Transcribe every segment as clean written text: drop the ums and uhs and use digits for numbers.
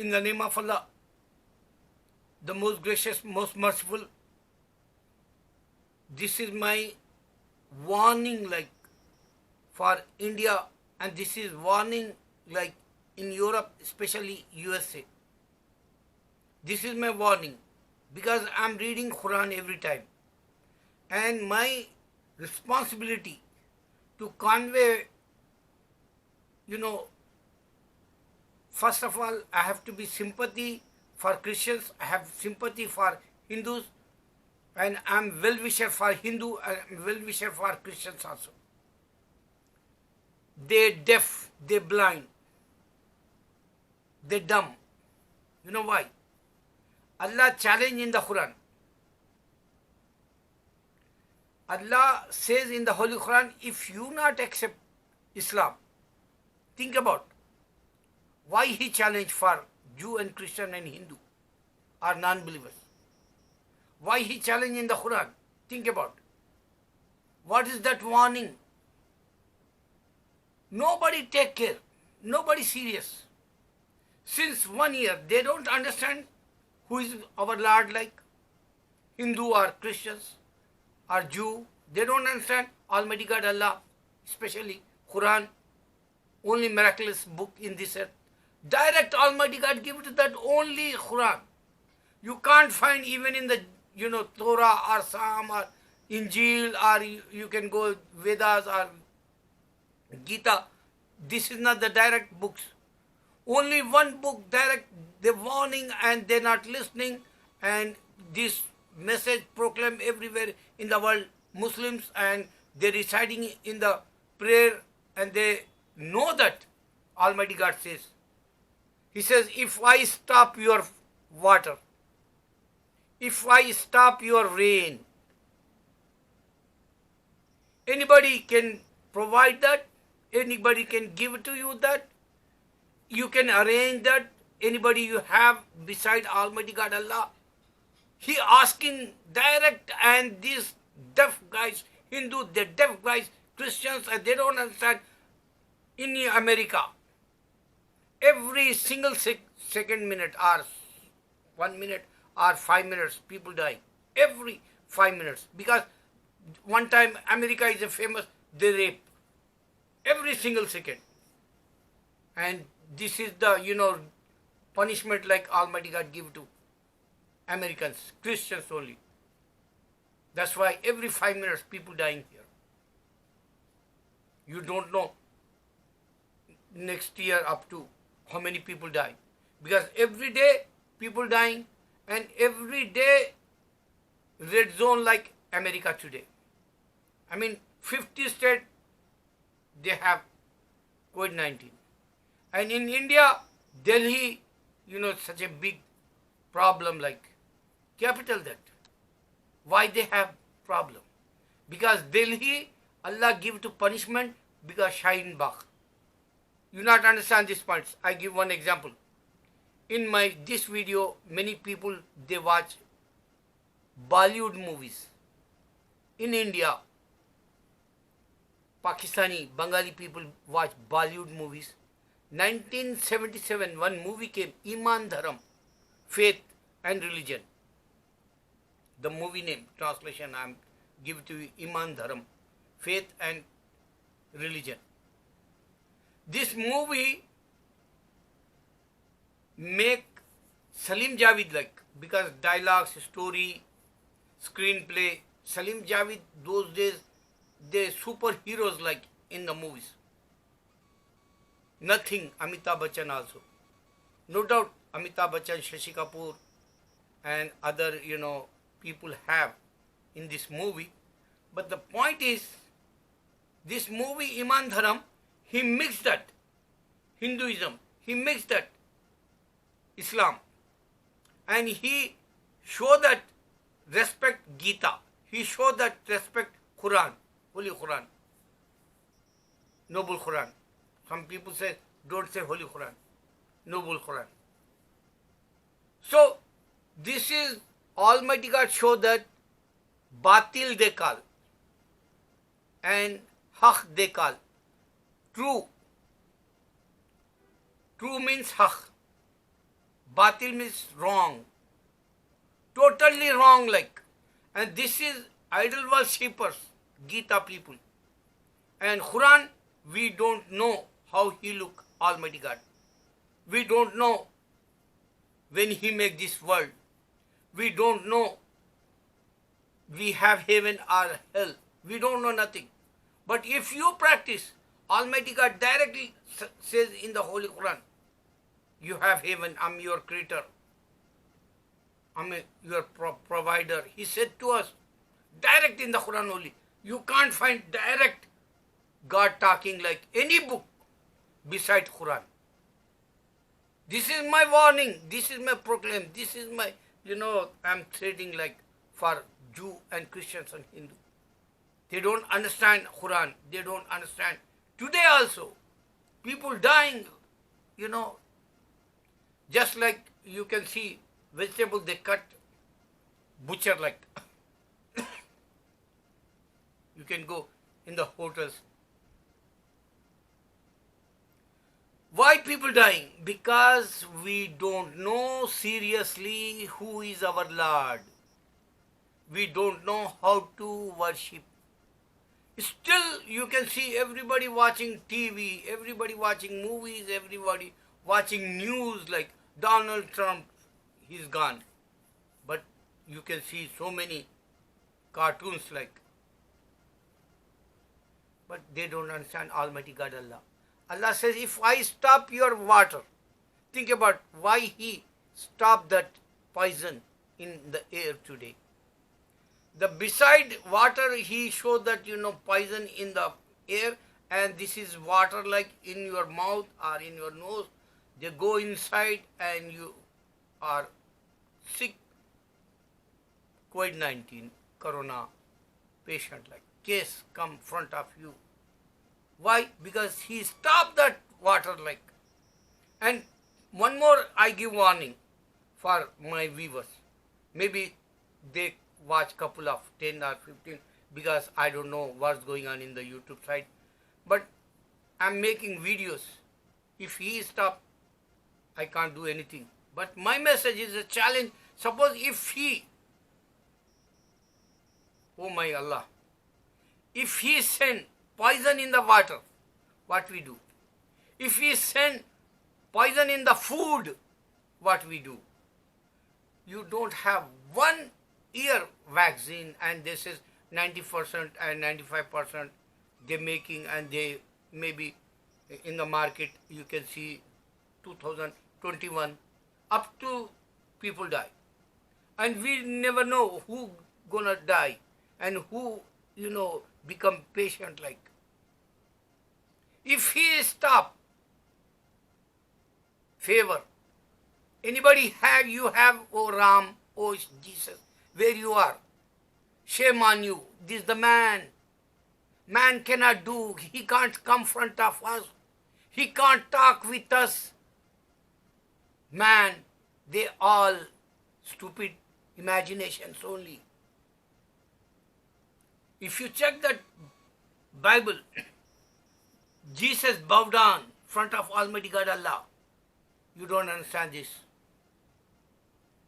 In the name of Allah, the most gracious, most merciful, this is my warning like for India, and this is warning like in Europe, especially USA. This is my warning because I'm reading Quran every time, and my responsibility to convey, first of all, I have to be sympathy for Christians, I have sympathy for Hindus, and I'm well-wisher for Hindu and I'm well-wisher for Christians also. They deaf, they blind, they dumb. You know why? Allah challenged in the Quran. Allah says in the Holy Quran, if you not accept Islam, think about why He challenged for Jew and Christian and Hindu or non-believers. Why He challenged in the Quran? Think about. What is that warning? Nobody take care. Nobody serious. Since 1 year, they don't understand who is our Lord like. Hindu or Christians or Jew. They don't understand Almighty God Allah, especially Quran, only miraculous book in this earth. Direct Almighty God give it that only Quran. You can't find even in the Torah or Psalm or Injil, or you can go Vedas or Gita. This is not the direct books. Only one book direct, the warning, and they're not listening, and this message proclaimed everywhere in the world, Muslims, and they're reciting in the prayer, and they know that Almighty God says. He says, if I stop your water, if I stop your rain, anybody can provide that, anybody can give it to you that, you can arrange that, anybody you have beside Almighty God Allah. He asking direct, and these deaf guys, Hindu, the deaf guys, Christians, and they don't understand. In America, every single second minute or 1 minute or 5 minutes, people die. Every 5 minutes. Because one time America is a famous, they rape. Every single second. And this is the, punishment like Almighty God give to Americans, Christians only. That's why every 5 minutes people dying here. You don't know next year up to how many people die. Because every day people dying, and every day red zone like America today. 50 states, they have COVID-19. And in India, Delhi, such a big problem like capital that. Why they have problem? Because Delhi, Allah give to punishment because Shaheen Bagh. You not understand these points. I give one example. In this video, many people, they watch Bollywood movies. In India, Pakistani, Bengali people watch Bollywood movies. 1977, one movie came, Iman Dharam, Faith and Religion. The movie name, translation, I give to you, Iman Dharam, Faith and Religion. This movie make Salim Javed like, because dialogues, story, screenplay, Salim Javed those days, they superheroes like in the movies. Nothing, Amitabh Bachchan also. No doubt, Amitabh Bachchan, Shashi Kapoor, and other, people have in this movie. But the point is, this movie, Iman Dharam, he mixed that Hinduism, he mixed that Islam, and he showed that respect Gita, he showed that respect Quran, Holy Quran, Noble Quran. Some people say, don't say Holy Quran, Noble Quran. So, this is Almighty God show that Batil they call and Haq they call. True. True means Haq. Batil means wrong. Totally wrong like. And this is idol worshippers, Gita people. And Quran, we don't know how he look, Almighty God. We don't know when he make this world. We don't know we have heaven or hell. We don't know nothing. But if you practice, Almighty God directly says in the Holy Quran, you have heaven, I'm your creator. I'm your provider. He said to us, direct in the Quran only. You can't find direct God talking like any book beside Quran. This is my warning. This is my proclaim. This is my, I'm threading like for Jew and Christians and Hindu. They don't understand Quran. They don't understand. Today also, people dying, just like you can see vegetable they cut, butcher like. You can go in the hotels. Why people dying? Because we don't know seriously who is our Lord. We don't know how to worship. Still, you can see everybody watching TV, everybody watching movies, everybody watching news like Donald Trump, he's gone. But you can see so many cartoons like. But they don't understand Almighty God Allah. Allah says, if I stop your water, think about why he stopped that poison in the air today. The beside water, he showed that, poison in the air, and this is water like in your mouth or in your nose. They go inside and you are sick. COVID-19, corona patient like case come front of you. Why? Because he stopped that water like. And one more I give warning for my viewers. Maybe they watch couple of 10 or 15 because I don't know what's going on in the YouTube side. But I'm making videos. If he stop, I can't do anything. But my message is a challenge. Suppose if he, oh my Allah, if he send poison in the water, what we do? If we send poison in the food, what we do? You don't have 1 year vaccine, and this is 90% and 95% they're making, and they maybe in the market you can see 2021 up to people die. And we never know who gonna die and who, become patient like. If he stop, favor, anybody you have, oh Ram, oh Jesus, where you are, shame on you, this is the man. Man cannot do, he can't come front of us, he can't talk with us. Man, they all stupid imaginations only. If you check that Bible, Jesus bowed down in front of Almighty God Allah. You don't understand this.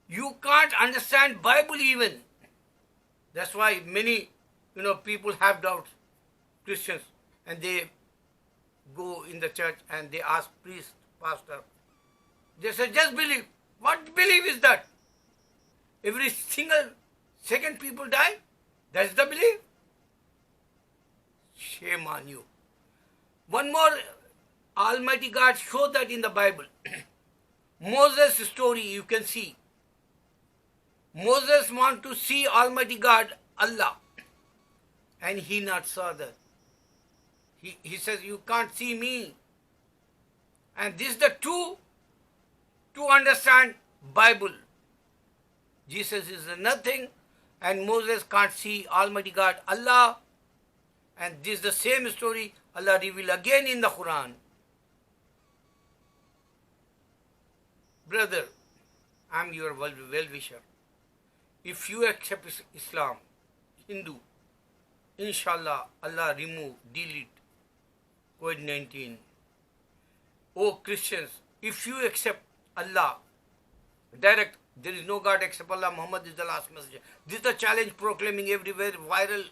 You can't understand Bible even. That's why many, people have doubts, Christians, and they go in the church and they ask priest, pastor. They say, just believe. What belief is that? Every single second people die? That's the belief? Shame on you. One more, Almighty God showed that in the Bible. Moses' story, you can see. Moses want to see Almighty God, Allah. And he not saw that. He says, you can't see me. And this is the two to understand Bible. Jesus is nothing, and Moses can't see Almighty God, Allah. And this is the same story Allah revealed again in the Quran. Brother, I'm your well-wisher. If you accept Islam, Hindu, inshallah, Allah remove, delete COVID-19. Oh Christians, if you accept Allah, direct, there is no God except Allah, Muhammad is the last messenger. This is the challenge proclaiming everywhere, viral,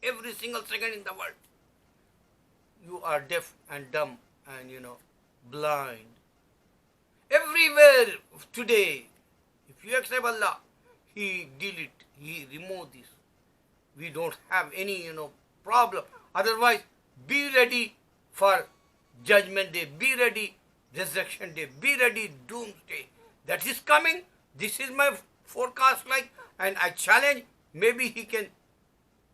every single second in the world. You are deaf and dumb and, blind. Everywhere today, if you accept Allah, He delete, He remove this. We don't have any, problem. Otherwise, be ready for judgment day, be ready resurrection day, be ready doomsday. That is coming. This is my forecast and I challenge, maybe he can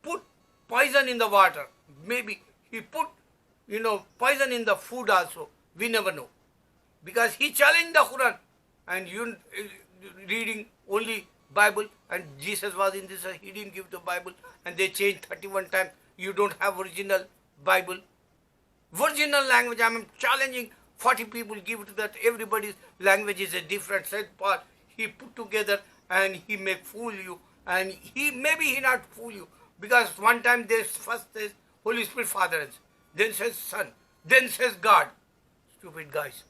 put poison in the water. Maybe he put, poison in the food also. We never know. Because he challenged the Quran and you reading only Bible and Jesus was in this, he didn't give the Bible and they changed 31 times. You don't have original Bible. Original language, I am challenging 40 people, give it to that. Everybody's language is a different set part. He put together and he may fool you and maybe he not fool you. Because one time there's first says Holy Spirit Father, then says Son, then says God. Stupid guys.